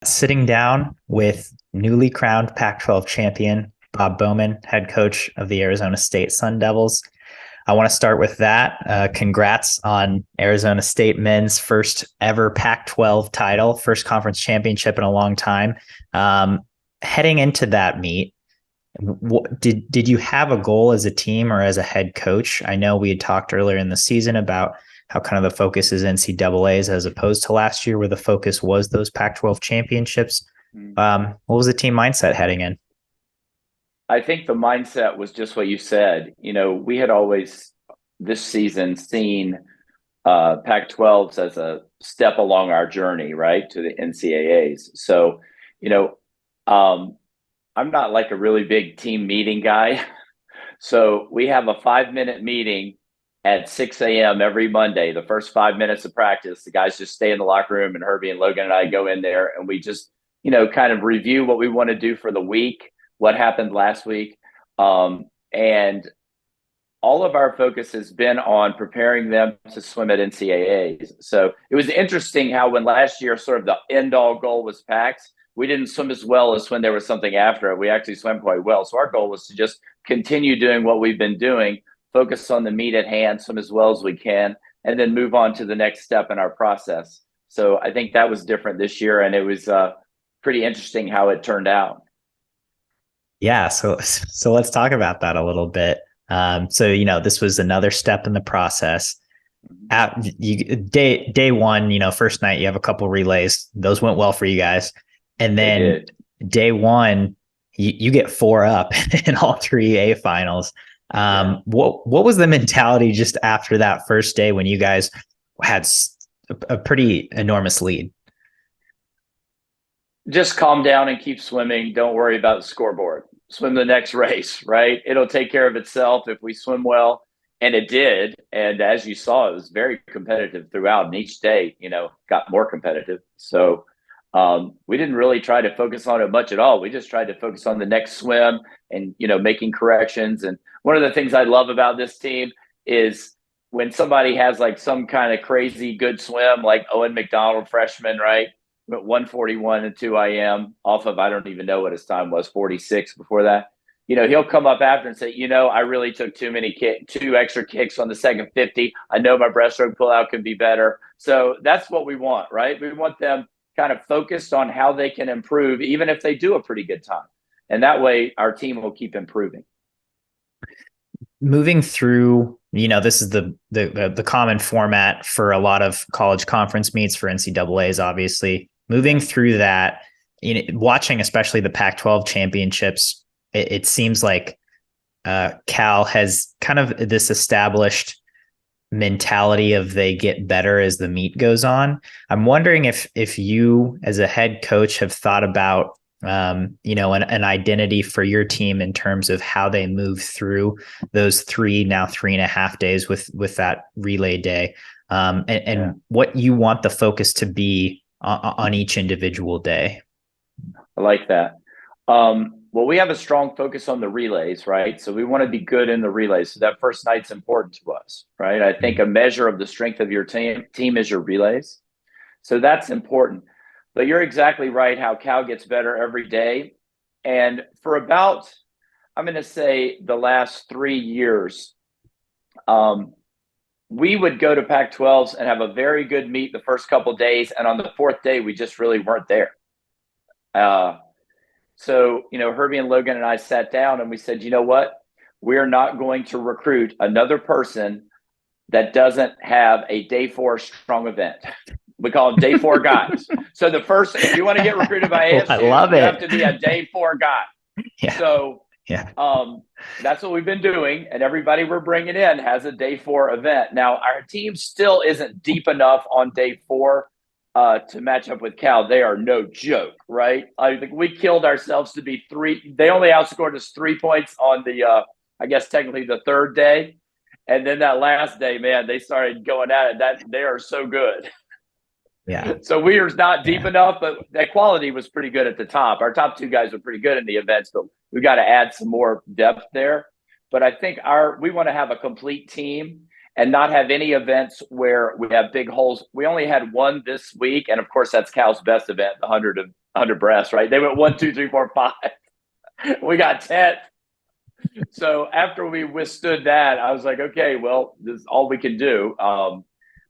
Sitting down with newly crowned Pac-12 champion Bob Bowman, head coach of the Arizona State Sun Devils. I want to start with that. Congrats on Arizona State men's first ever Pac-12 title, first conference championship in a long time. Heading into that meet, did you have a goal as a team or as a head coach? I know we had talked earlier in the season about how kind of the focus is NCAAs as opposed to last year where the focus was those Pac-12 championships. What was the team mindset heading in? I think the mindset was just what you said. We had always this season seen Pac-12s as a step along our journey, right, to the NCAAs. So, I'm not like a really big team meeting guy. So we have a 5-minute meeting at 6 a.m. every Monday. The first 5 minutes of practice, the guys just stay in the locker room, and Herbie and Logan and I go in there, and we just, kind of review what we want to do for the week, what happened last week. And all of our focus has been on preparing them to swim at NCAAs. So it was interesting how when last year sort of the end-all goal was PAX, we didn't swim as well as when there was something after it. We actually swam quite well. So our goal was to just continue doing what we've been doing, focus on the meet at hand, swim as well as we can, and then move on to the next step in our process. So I think that was different this year, and it was pretty interesting how it turned out. Yeah, so let's talk about that a little bit. This was another step in the process. Day one, first night, you have a couple relays. Those went well for you guys. And then day one, you get 4 up in all 3 A finals. What was the mentality just after that first day when you guys had a pretty enormous lead? Just calm down and keep swimming. Don't worry about the scoreboard. Swim the next race, right? It'll take care of itself if we swim well. And it did. And as you saw, it was very competitive throughout. And each day, got more competitive. So we didn't really try to focus on it much at all. We just tried to focus on the next swim and, making corrections. And one of the things I love about this team is when somebody has like some kind of crazy good swim, like Owen McDonald, freshman, right? 141 and 2 IM off of, I don't even know what his time was, 46 before that. He'll come up after and say, I really took two extra kicks on the second 50. I know my breaststroke pullout could be better. So that's what we want, right? We want them kind of focused on how they can improve, even if they do a pretty good time. And that way our team will keep improving. Moving through, this is the common format for a lot of college conference meets for NCAAs, obviously. Moving through that, watching especially the Pac-12 championships, it seems like Cal has kind of this established mentality of they get better as the meet goes on. I'm wondering if you as a head coach have thought about an identity for your team in terms of how they move through those 3.5 days with that relay day, and what you want the focus to be on each individual day. I like that. Well, we have a strong focus on the relays, right? So we want to be good in the relays. So that first night's important to us, right? I think a measure of the strength of your team is your relays. So that's important. But you're exactly right how Cal gets better every day. And for about, I'm going to say the last 3 years, we would go to Pac-12s and have a very good meet the first couple of days. And on the 4th day, we just really weren't there. So, Herbie and Logan and I sat down and we said, you know what? We're not going to recruit another person that doesn't have a day 4 strong event. We call them day 4 guys. So if you want to get recruited by ASU, you have to be a day 4 guy. Yeah. So that's what we've been doing. And everybody we're bringing in has a day 4 event. Now, our team still isn't deep enough on day 4 to match up with Cal. They are no joke, right? I think we killed ourselves to be 3. They only outscored us 3 points on the, I guess, technically the 3rd day. And then that last day, man, they started going at it. They are so good. Yeah. So we are not deep enough, but that quality was pretty good at the top. Our top 2 guys were pretty good in the events, but we got to add some more depth there. But I think we want to have a complete team and not have any events where we have big holes. We only had one this week, and of course that's Cal's best event, the 100 100 breaths, right? They went 1, 2, 3, 4, 5. We got 10. So after we withstood that, I was like, okay, well, this is all we can do.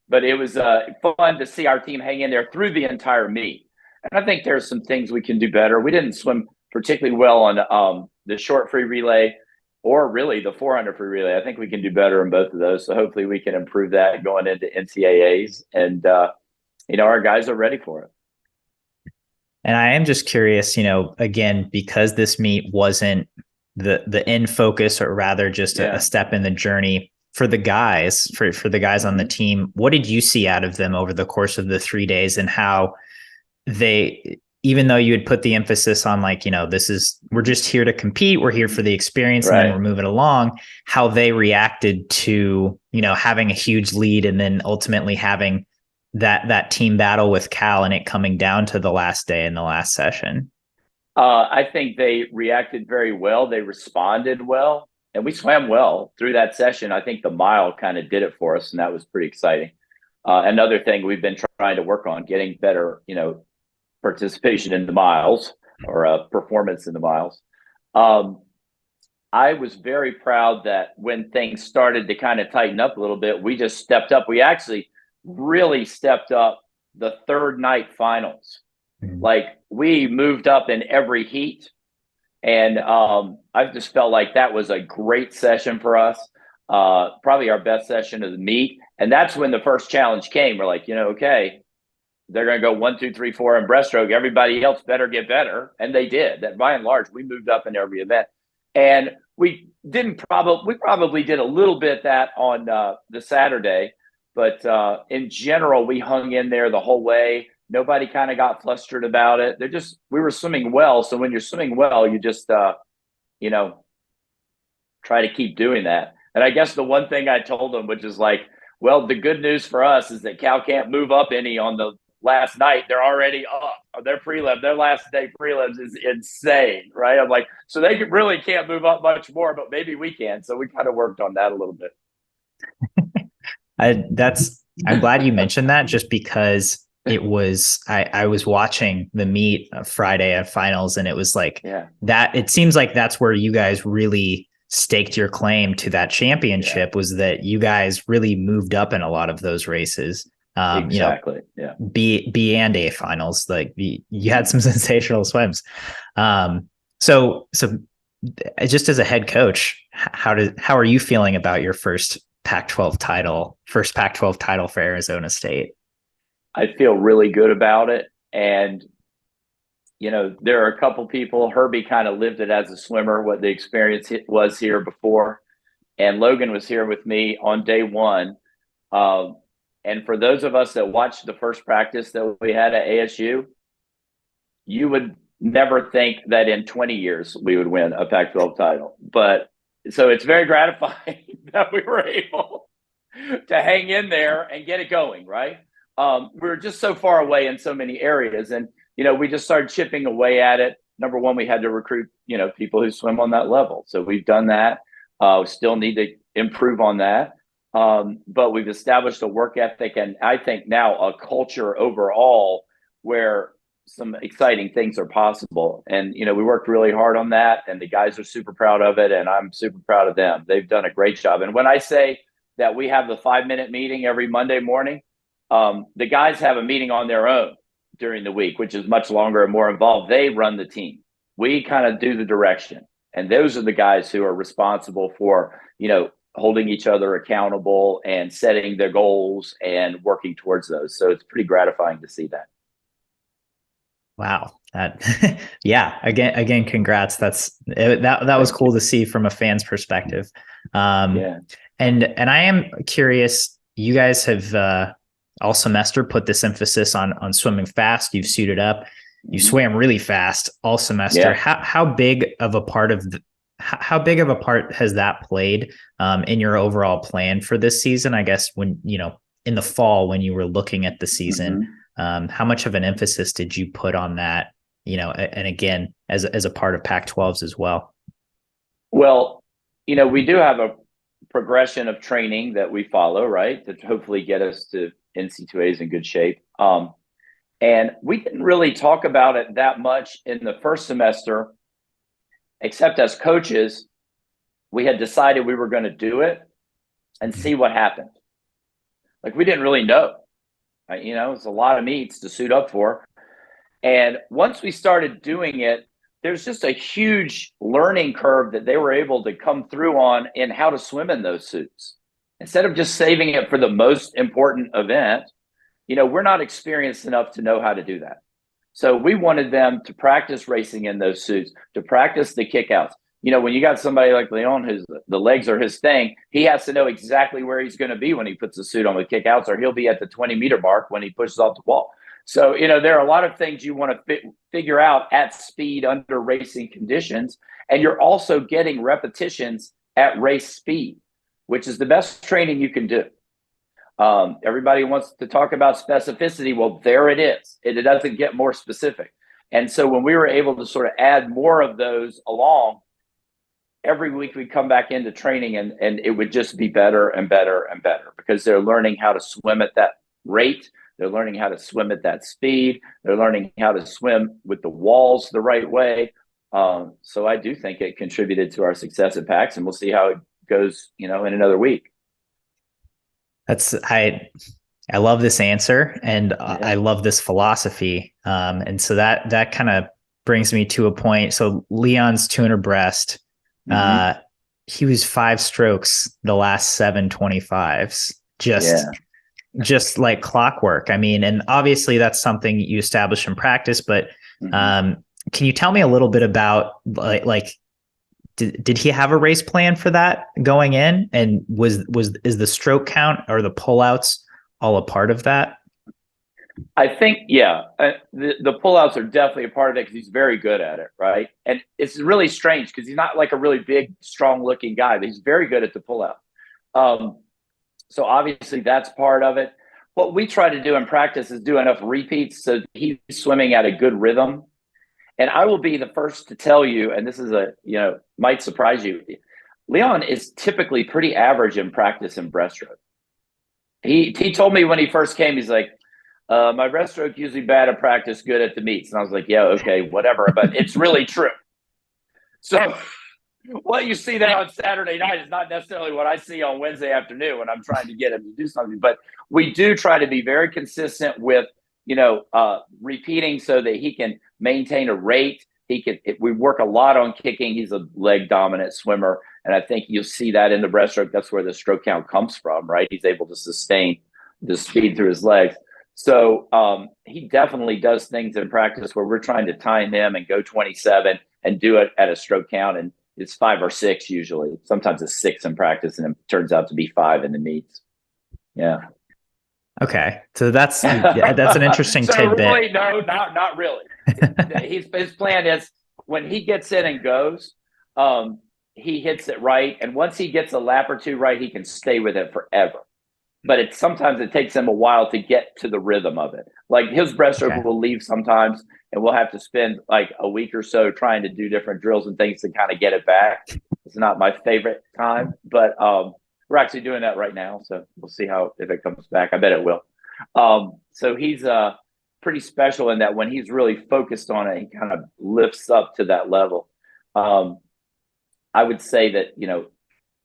But it was fun to see our team hang in there through the entire meet. And I think there's some things we can do better. We didn't swim particularly well on the short free relay or really the 400 free relay. I think we can do better in both of those. So hopefully we can improve that going into NCAAs. And, our guys are ready for it. And I am just curious, again, because this meet wasn't the end focus, or rather just a step in the journey for the guys, for the guys on the team. What did you see out of them over the course of the 3 days, and how they, even though you had put the emphasis on we're just here to compete, we're here for the experience, right, and then we're moving along, how they reacted to, having a huge lead and then ultimately having that team battle with Cal and it coming down to the last day in the last session? I think they reacted very well. They responded well, and we swam well through that session. I think the mile kind of did it for us, and that was pretty exciting. Another thing we've been trying to work on, getting better, participation in the miles, or performance in the miles. I was very proud that when things started to kind of tighten up a little bit, we just stepped up. We actually really stepped up the third night finals. Like, we moved up in every heat. And I just felt like that was a great session for us. Probably our best session of the meet. And that's when the first challenge came. We're like, okay, they're going to go 1, 2, 3, 4 in breaststroke. Everybody else better get better. And they did. That, by and large, we moved up in every event. And we probably did a little bit that on the Saturday. But in general, we hung in there the whole way. Nobody kind of got flustered about it. We were swimming well. So when you're swimming well, you just, try to keep doing that. And I guess the one thing I told them, which is like, well, the good news for us is that Cal can't move up any on the last night. They're already up. Their prelim, their last day prelims is insane, right? I'm like, so they really can't move up much more, but maybe we can. So we kind of worked on that a little bit. I'm glad you mentioned that, just because it was, I was watching the meet Friday at finals, and it was like that. It seems like that's where you guys really staked your claim to that championship, was that you guys really moved up in a lot of those races. Exactly. B and A finals, like you had some sensational swims. So just as a head coach, how are you feeling about your first Pac-12 title for Arizona State? I feel really good about it. And, there are a couple people. Herbie kind of lived it as a swimmer, what the experience was here before. And Logan was here with me on day one. And for those of us that watched the first practice that we had at ASU, you would never think that in 20 years we would win a Pac-12 title. But so it's very gratifying that we were able to hang in there and get it going, right? We were just so far away in so many areas. And, we just started chipping away at it. Number one, we had to recruit, people who swim on that level. So we've done that. We still need to improve on that. But we've established a work ethic, and I think now a culture overall where some exciting things are possible. And, we worked really hard on that, and the guys are super proud of it, and I'm super proud of them. They've done a great job. And when I say that we have the 5-minute meeting every Monday morning, the guys have a meeting on their own during the week, which is much longer and more involved. They run the team. We kind of do the direction. And those are the guys who are responsible for, holding each other accountable and setting their goals and working towards those. So it's pretty gratifying to see that. Wow. Again, congrats. That was cool to see from a fan's perspective. And I am curious, you guys have all semester put this emphasis on swimming fast. You've suited up. You swam really fast all semester. How big of a part has that played in your overall plan for this season? I guess when, in the fall, when you were looking at the season, how much of an emphasis did you put on that, and again, as a part of Pac-12s as well? Well, we do have a progression of training that we follow, right, to hopefully get us to NCAAs in good shape. And we didn't really talk about it that much in the first semester, except as coaches, we had decided we were going to do it and see what happened. Like, we didn't really know. You know, it's a lot of meets to suit up for. And once we started doing it, there's just a huge learning curve that they were able to come through on in how to swim in those suits. Instead of just saving it for the most important event, you know, we're not experienced enough to know how to do that. So we wanted them to practice racing in those suits, to practice the kickouts. You know, when you got somebody like Leon, who's the legs are his thing, he has to know exactly where he's going to be when he puts the suit on with kickouts, or he'll be at the 20-meter mark when he pushes off the wall. So, you know, there are a lot of things you want to figure out at speed under racing conditions. And you're also getting repetitions at race speed, which is the best training you can do. Everybody wants to talk about specificity. Well, there it is. It doesn't get more specific. And so when we were able to sort of add more of those along, every week we come back into training and it would just be better and better and better, because they're learning how to swim at that rate. They're learning how to swim at that speed. They're learning how to swim with the walls the right way. So I do think it contributed to our success at PAX, and we'll see how it goes, you know, in another week. I love this answer, and I love this philosophy. And so that kind of brings me to a point. So Leon's 200 breast, he was 5 strokes the last 7 25s, just like clockwork. I mean, and obviously that's something you establish in practice, but can you tell me a little bit about like did he have a race plan for that going in? And is the stroke count or the pullouts all a part of that? I think, the pullouts are definitely a part of it, because he's very good at it, right? And it's really strange because he's not like a really big, strong-looking guy, but he's very good at the pullout. So obviously that's part of it. What we try to do in practice is do enough repeats so he's swimming at a good rhythm. And I will be the first to tell you, and this is might surprise you, Leon is typically pretty average in practice in breaststroke. He told me when he first came, he's like, my breaststroke usually bad at practice, good at the meets. And I was like, yeah, okay, whatever. But it's really true. So what you see there on Saturday night is not necessarily what I see on Wednesday afternoon when I'm trying to get him to do something. But we do try to be very consistent with, repeating so that he can maintain a rate. We work a lot on kicking. He's a leg dominant swimmer. And I think you'll see that in the breaststroke. That's where the stroke count comes from, right? He's able to sustain the speed through his legs. So he definitely does things in practice where we're trying to time him and go 27 and do it at a stroke count. And it's 5 or 6 usually. Sometimes it's 6 in practice, and it turns out to be 5 in the meets. Yeah. Okay. So that's an interesting tidbit. Really, no, not really. His plan is when he gets in and goes, he hits it right. And once he gets a lap or two right, he can stay with it forever. But sometimes it takes him a while to get to the rhythm of it. Like his breaststroke will leave sometimes, and we'll have to spend like a week or so trying to do different drills and things to kind of get it back. It's not my favorite time, but we're actually doing that right now. So we'll see if it comes back. I bet it will. So he's pretty special in that when he's really focused on it, he kind of lifts up to that level. I would say that,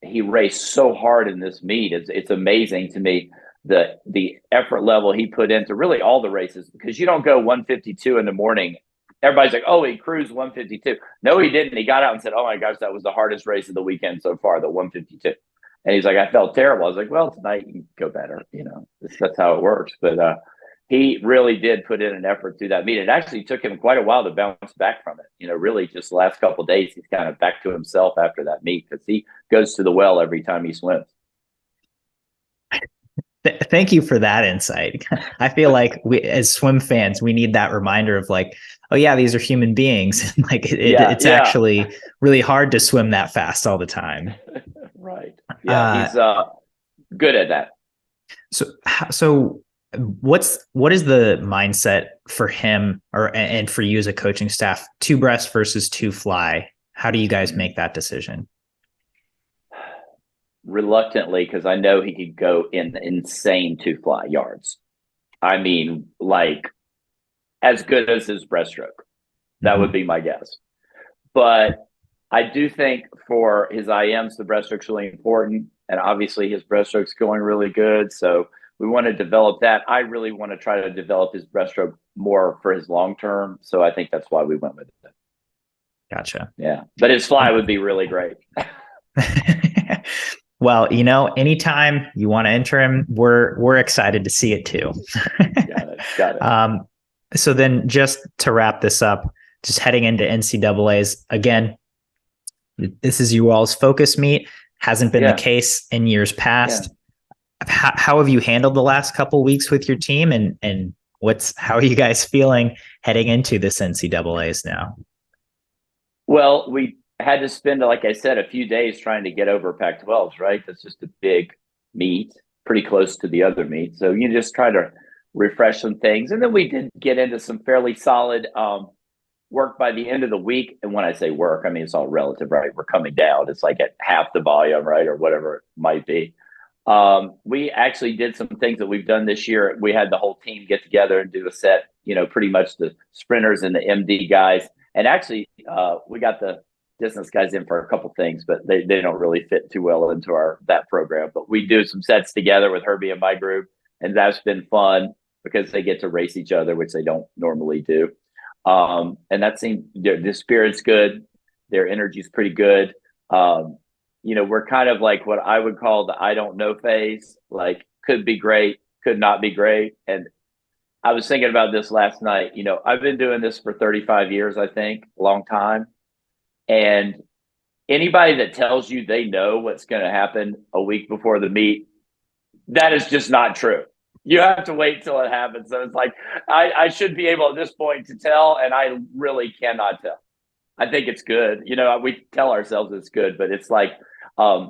he raced so hard in this meet. It's amazing to me the effort level he put into really all the races, because you don't go 152 in the morning. Everybody's like, oh, he cruised 152. No, he didn't. He got out and said, oh my gosh, that was the hardest race of the weekend so far, the 152. And he's like, I felt terrible. I was like, well, tonight you can go better. That's how it works. But he really did put in an effort through that meet. It actually took him quite a while to bounce back from it. Really just the last couple of days, he's kind of back to himself after that meet, because he goes to the well every time he swims. Thank you for that insight. I feel like we, as swim fans, we need that reminder of like, oh yeah, these are human beings. Like it's actually really hard to swim that fast all the time. Right. Yeah, he's good at that. So what is the mindset for him and for you as a coaching staff, 2 breast versus 2 fly? How do you guys make that decision? Reluctantly, because I know he could go in insane 2 fly yards. I mean, like as good as his breaststroke. That would be my guess. But I do think for his IMs, the breaststroke's really important. And obviously his breaststroke's going really good. So we want to develop that. I really want to try to develop his breaststroke more for his long term. So I think that's why we went with it. Gotcha. Yeah. But his fly would be really great. Well, anytime you want to enter him, we're excited to see it too. Got it. So then just to wrap this up, just heading into NCAAs again, this is you all's focus meet. Hasn't been the case in years past. How have you handled the last couple of weeks with your team, and how are you guys feeling heading into this NCAAs now? Well, we had to spend, like I said, a few days trying to get over Pac-12s, right? That's just a big meet, pretty close to the other meet. So you just try to refresh some things. And then we did get into some fairly solid work by the end of the week. And when I say work, I mean, it's all relative, right? We're coming down. It's like at half the volume, right? Or whatever it might be. We actually did some things that we've done this year. We had the whole team get together and do a set, pretty much the sprinters and the MD guys. And actually, we got the distance guys in for a couple things, but they don't really fit too well into that program. But we do some sets together with Herbie and my group, and that's been fun because they get to race each other, which they don't normally do. And that seemed the spirit's good, their energy's pretty good. We're kind of like what I would call the I don't know phase. Like, could be great, could not be great. And I was thinking about this last night. I've been doing this for 35 years, I think, a long time. And anybody that tells you they know what's going to happen a week before the meet, that is just not true. You have to wait till it happens. So it's like, I should be able at this point to tell, and I really cannot tell. I think it's good. We tell ourselves it's good, but it's like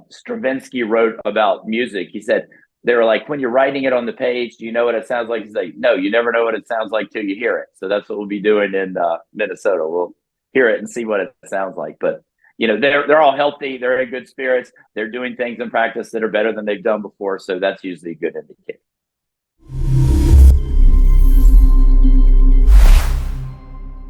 Stravinsky wrote about music. He said, they were like, when you're writing it on the page, do you know what it sounds like? He's like, no, you never know what it sounds like till you hear it. So that's what we'll be doing in Minnesota. We'll hear it and see what it sounds like. But they're all healthy. They're in good spirits. They're doing things in practice that are better than they've done before. So that's usually a good indicator.